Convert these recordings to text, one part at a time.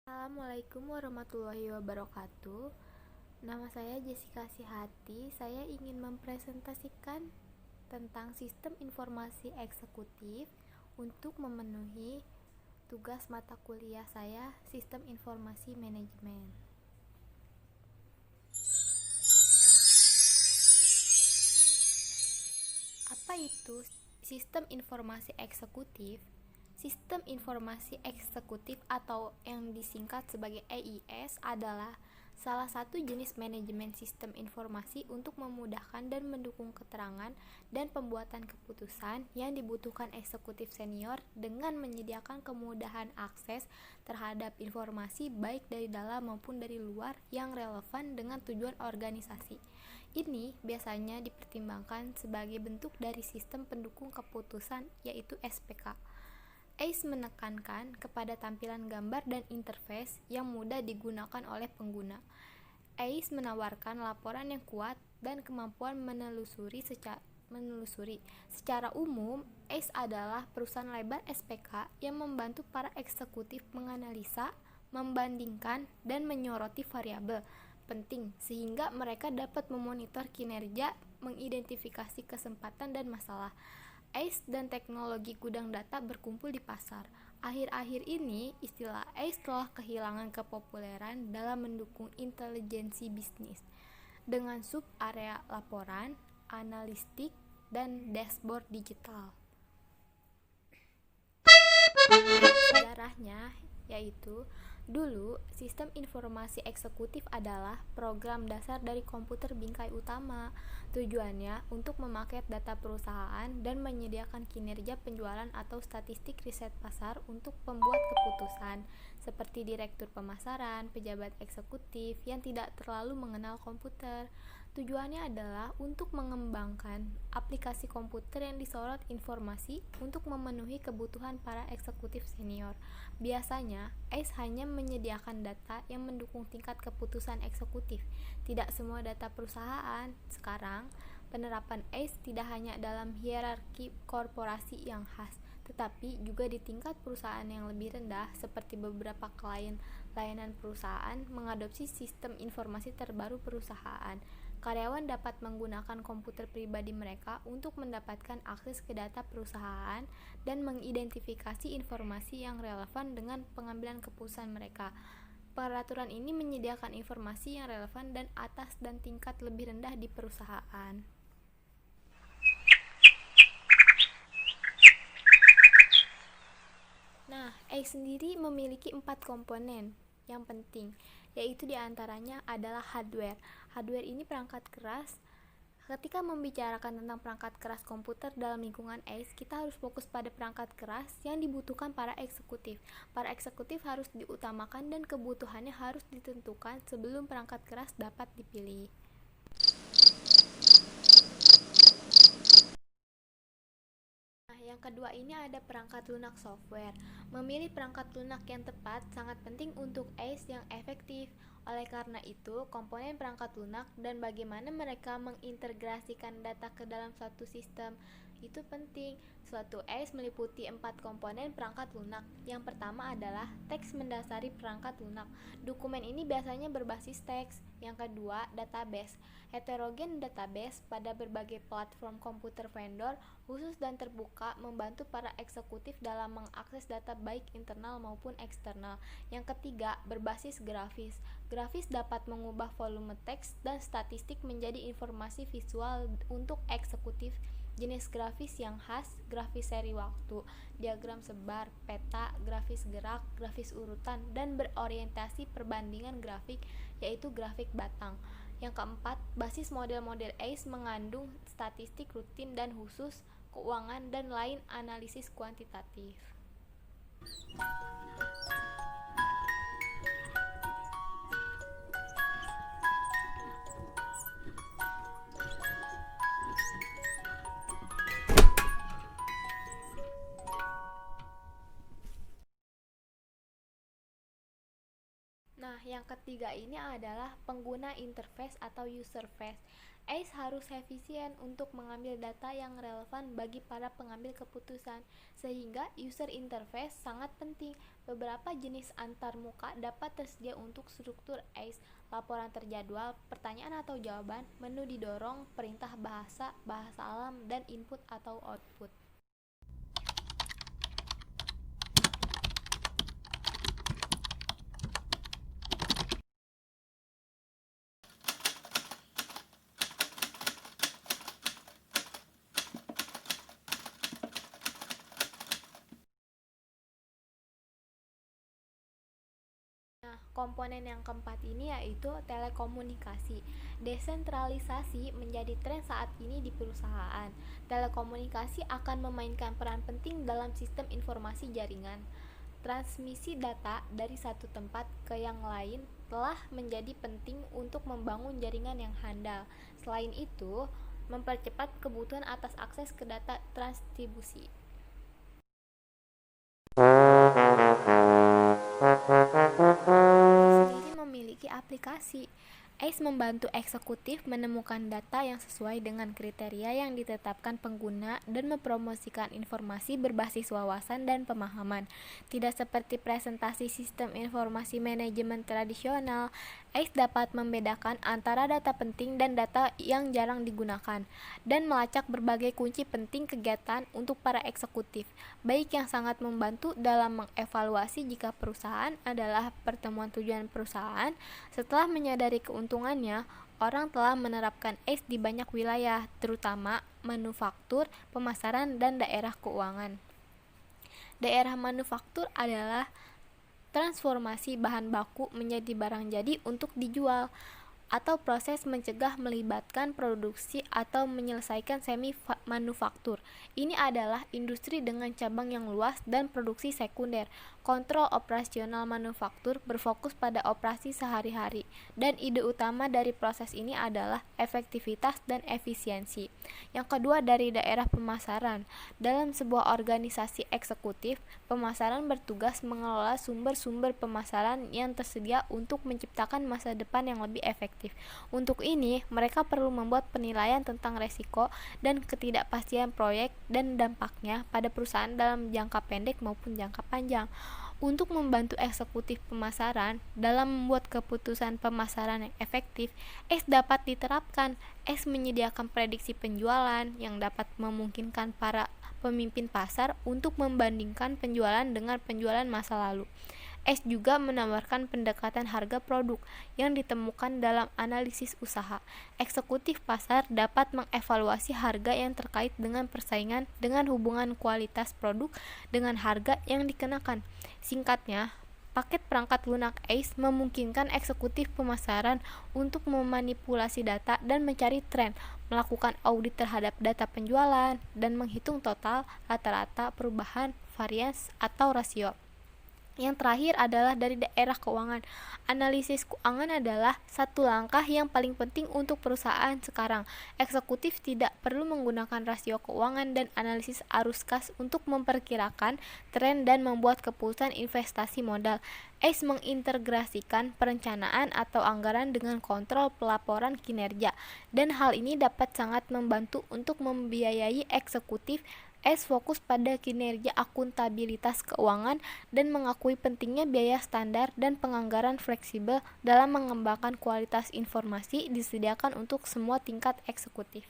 Assalamualaikum warahmatullahi wabarakatuh. Nama saya Jessica Sihati. Saya ingin mempresentasikan tentang sistem informasi eksekutif untuk memenuhi tugas mata kuliah saya, Sistem Informasi Manajemen. Apa itu sistem informasi eksekutif? Sistem informasi eksekutif atau yang disingkat sebagai EIS adalah salah satu jenis manajemen sistem informasi untuk memudahkan dan mendukung keterangan dan pembuatan keputusan yang dibutuhkan eksekutif senior dengan menyediakan kemudahan akses terhadap informasi baik dari dalam maupun dari luar yang relevan dengan tujuan organisasi. Ini biasanya dipertimbangkan sebagai bentuk dari sistem pendukung keputusan, yaitu SPK. ACE menekankan kepada tampilan gambar dan interface yang mudah digunakan oleh pengguna. ACE menawarkan laporan yang kuat dan kemampuan menelusuri. Secara umum, ACE adalah perusahaan lebar SPK yang membantu para eksekutif menganalisa, membandingkan, dan menyoroti variabel penting sehingga mereka dapat memonitor kinerja, mengidentifikasi kesempatan dan masalah. ACE dan teknologi gudang data berkumpul di pasar. Akhir-akhir ini, istilah ACE telah kehilangan kepopuleran dalam mendukung intelijensi bisnis dengan sub-area laporan, analistik, dan dashboard digital. Sejarahnya yaitu dulu, sistem informasi eksekutif adalah program dasar dari komputer bingkai utama. Tujuannya untuk memaket data perusahaan dan menyediakan kinerja penjualan atau statistik riset pasar untuk pembuat keputusan, seperti direktur pemasaran, pejabat eksekutif yang tidak terlalu mengenal komputer. Tujuannya adalah untuk mengembangkan aplikasi komputer yang disorot informasi untuk memenuhi kebutuhan para eksekutif senior. Biasanya, ACE hanya menyediakan data yang mendukung tingkat keputusan eksekutif, tidak semua data perusahaan. Sekarang, penerapan ACE tidak hanya dalam hierarki korporasi yang khas, tetapi juga di tingkat perusahaan yang lebih rendah, seperti beberapa klien layanan perusahaan mengadopsi sistem informasi terbaru perusahaan. Karyawan dapat menggunakan komputer pribadi mereka untuk mendapatkan akses ke data perusahaan dan mengidentifikasi informasi yang relevan dengan pengambilan keputusan mereka. Peraturan ini menyediakan informasi yang relevan dan atas dan tingkat lebih rendah di perusahaan. Nah, ACE sendiri memiliki 4 komponen yang penting, yaitu diantaranya adalah hardware. Hardware ini perangkat keras. Ketika membicarakan tentang perangkat keras komputer dalam lingkungan ACE, kita harus fokus pada perangkat keras yang dibutuhkan para eksekutif. Para eksekutif harus diutamakan dan kebutuhannya harus ditentukan sebelum perangkat keras dapat dipilih. Yang kedua ini ada perangkat lunak software. Memilih perangkat lunak yang tepat sangat penting untuk ACE yang efektif. Oleh karena itu, komponen perangkat lunak dan bagaimana mereka mengintegrasikan data ke dalam suatu sistem itu penting. Suatu ACE meliputi 4 komponen perangkat lunak. Yang pertama adalah teks mendasari perangkat lunak. Dokumen ini biasanya berbasis teks. Yang kedua, database. Heterogen database pada berbagai platform komputer vendor khusus dan terbuka membantu para eksekutif dalam mengakses data baik internal maupun eksternal. Yang ketiga, berbasis grafis. Grafis dapat mengubah volume teks dan statistik menjadi informasi visual untuk eksekutif. Jenis grafis yang khas, grafis seri waktu, diagram sebar, peta, grafis gerak, grafis urutan, dan berorientasi perbandingan grafik, yaitu grafik batang. Yang keempat, basis model-model ACE mengandung statistik rutin dan khusus, keuangan, dan lain analisis kuantitatif. Nah, yang ketiga ini adalah pengguna interface atau user face. ACE harus efisien untuk mengambil data yang relevan bagi para pengambil keputusan, sehingga user interface sangat penting. Beberapa jenis antarmuka dapat tersedia untuk struktur ACE: laporan terjadwal, pertanyaan atau jawaban, menu didorong, perintah bahasa, bahasa alam, dan input atau output. Nah, komponen yang keempat ini yaitu telekomunikasi. Desentralisasi menjadi tren saat ini di perusahaan. Telekomunikasi akan memainkan peran penting dalam sistem informasi jaringan. Transmisi data dari satu tempat ke yang lain telah menjadi penting untuk membangun jaringan yang handal. Selain itu, mempercepat kebutuhan atas akses ke data transdistribusi. Sendiri memiliki aplikasi. ACE membantu eksekutif menemukan data yang sesuai dengan kriteria yang ditetapkan pengguna dan mempromosikan informasi berbasis wawasan dan pemahaman. Tidak seperti presentasi sistem informasi manajemen tradisional, ACE dapat membedakan antara data penting dan data yang jarang digunakan, dan melacak berbagai kunci penting kegiatan untuk para eksekutif, baik yang sangat membantu dalam mengevaluasi jika perusahaan adalah pertemuan tujuan perusahaan. Setelah menyadari keuntungannya, orang telah menerapkan ACE di banyak wilayah, terutama manufaktur, pemasaran, dan daerah keuangan. Daerah manufaktur adalah transformasi bahan baku menjadi barang jadi untuk dijual, atau proses mencegah melibatkan produksi atau menyelesaikan semi manufaktur. Ini adalah industri dengan cabang yang luas dan produksi sekunder. Kontrol operasional manufaktur berfokus pada operasi sehari-hari, dan ide utama dari proses ini adalah efektivitas dan efisiensi. Yang kedua, dari daerah pemasaran. Dalam sebuah organisasi eksekutif, pemasaran bertugas mengelola sumber-sumber pemasaran yang tersedia untuk menciptakan masa depan yang lebih efektif. Untuk ini, mereka perlu membuat penilaian tentang resiko dan ketidakpastian proyek dan dampaknya pada perusahaan dalam jangka pendek maupun jangka panjang. Untuk membantu eksekutif pemasaran dalam membuat keputusan pemasaran yang efektif, ACE dapat diterapkan. ACE menyediakan prediksi penjualan yang dapat memungkinkan para pemimpin pasar untuk membandingkan penjualan dengan penjualan masa lalu. ACE juga menawarkan pendekatan harga produk yang ditemukan dalam analisis usaha. Eksekutif pasar dapat mengevaluasi harga yang terkait dengan persaingan dengan hubungan kualitas produk dengan harga yang dikenakan. Singkatnya, paket perangkat lunak ACE memungkinkan eksekutif pemasaran untuk memanipulasi data dan mencari tren, melakukan audit terhadap data penjualan, dan menghitung total, rata-rata, perubahan, varians, atau rasio. Yang terakhir adalah dari daerah keuangan. Analisis keuangan adalah satu langkah yang paling penting untuk perusahaan sekarang. Eksekutif tidak perlu menggunakan rasio keuangan dan analisis arus kas untuk memperkirakan tren dan membuat keputusan investasi modal. ACE mengintegrasikan perencanaan atau anggaran dengan kontrol pelaporan kinerja, dan hal ini dapat sangat membantu untuk membiayai eksekutif. ACE fokus pada kinerja akuntabilitas keuangan dan mengakui pentingnya biaya standar dan penganggaran fleksibel dalam mengembangkan kualitas informasi disediakan untuk semua tingkat eksekutif.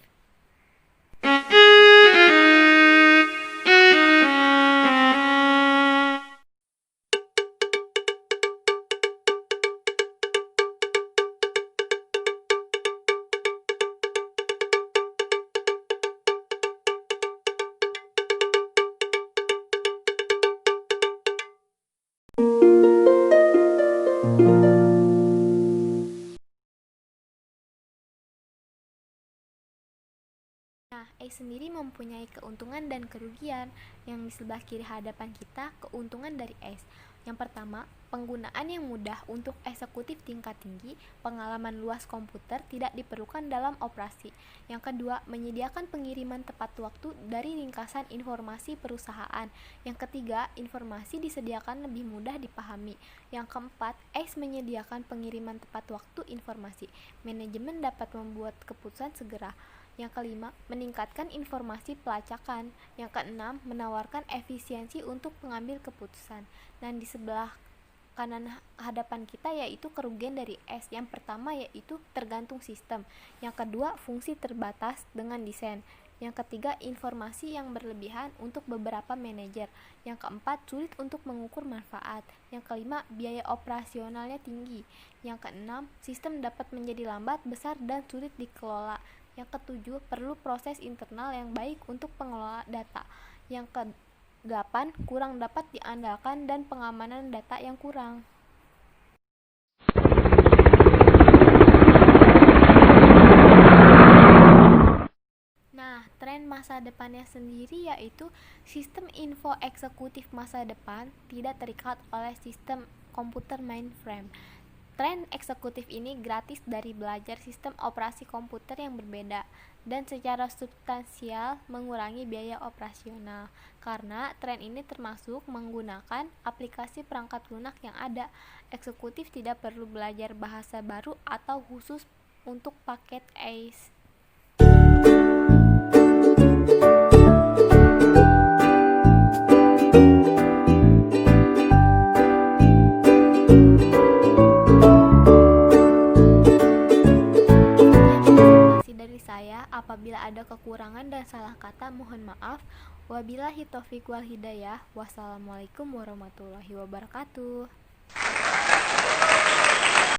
Nah, ACE sendiri mempunyai keuntungan dan kerugian. Yang di sebelah kiri hadapan kita, keuntungan dari ACE. Yang pertama, penggunaan yang mudah untuk eksekutif tingkat tinggi, pengalaman luas komputer tidak diperlukan dalam operasi. Yang kedua, menyediakan pengiriman tepat waktu dari ringkasan informasi perusahaan. Yang ketiga, informasi disediakan lebih mudah dipahami. Yang keempat, X menyediakan pengiriman tepat waktu informasi. Manajemen dapat membuat keputusan segera. Yang kelima, meningkatkan informasi pelacakan. Yang keenam, menawarkan efisiensi untuk mengambil keputusan. Dan di sebelah kanan hadapan kita yaitu kerugian dari S. Yang pertama yaitu tergantung sistem. Yang kedua, fungsi terbatas dengan desain. Yang ketiga, informasi yang berlebihan untuk beberapa manajer. Yang keempat, sulit untuk mengukur manfaat. Yang kelima, biaya operasionalnya tinggi. Yang keenam, sistem dapat menjadi lambat, besar, dan sulit dikelola. Yang ketujuh, perlu proses internal yang baik untuk pengelola data. Yang ke-8, kurang dapat diandalkan dan pengamanan data yang kurang. Nah, tren masa depannya sendiri yaitu sistem info eksekutif masa depan tidak terikat oleh sistem komputer mainframe. Tren eksekutif ini gratis dari belajar sistem operasi komputer yang berbeda dan secara substansial mengurangi biaya operasional karena tren ini termasuk menggunakan aplikasi perangkat lunak yang ada. Eksekutif tidak perlu belajar bahasa baru atau khusus untuk paket ACE. Dari saya, apabila ada kekurangan dan salah kata mohon maaf. Wabillahi taufiq wal hidayah. Wassalamualaikum warahmatullahi wabarakatuh.